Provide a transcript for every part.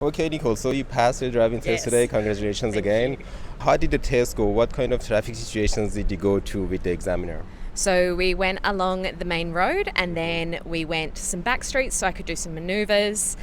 Okay, Nicole, so you passed your driving test Yes. today. Congratulations Thank again. you. How did the test go? What kind of traffic situations did you go to with the examiner? So we went along the main road and then we went some back streets so I could do some manoeuvres.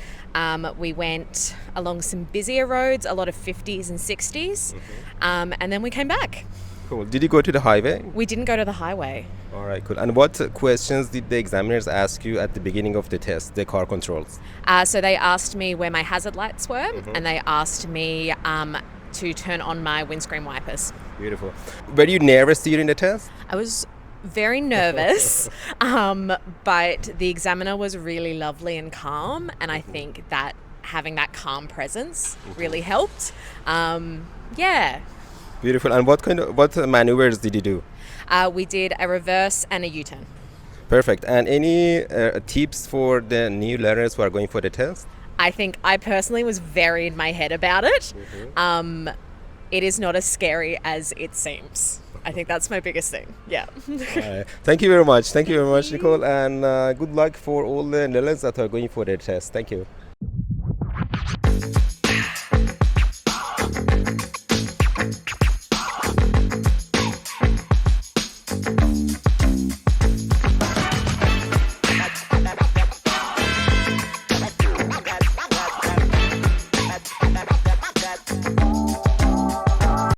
We went along some busier roads, a lot of 50s and 60s, and then we came back. Cool. Did you go to the highway? We didn't go to the highway. All right, cool. And what questions did the examiners ask you at the beginning of the test, the car controls? So they asked me where my hazard lights were and they asked me to turn on my windscreen wipers. Beautiful. Were you nervous during the test? I was very nervous, but the examiner was really lovely and calm, and I think that having that calm presence really helped. Yeah. Beautiful. And what maneuvers did you do? We did a reverse and a U-turn. Perfect. And any tips for the new learners who are going for the test? I think I personally was very in my head about it. It is not as scary as it seems. I think that's my biggest thing. Yeah. Thank you very much. Thank you very much, Nicole. And good luck for all the learners that are going for the test. Thank you.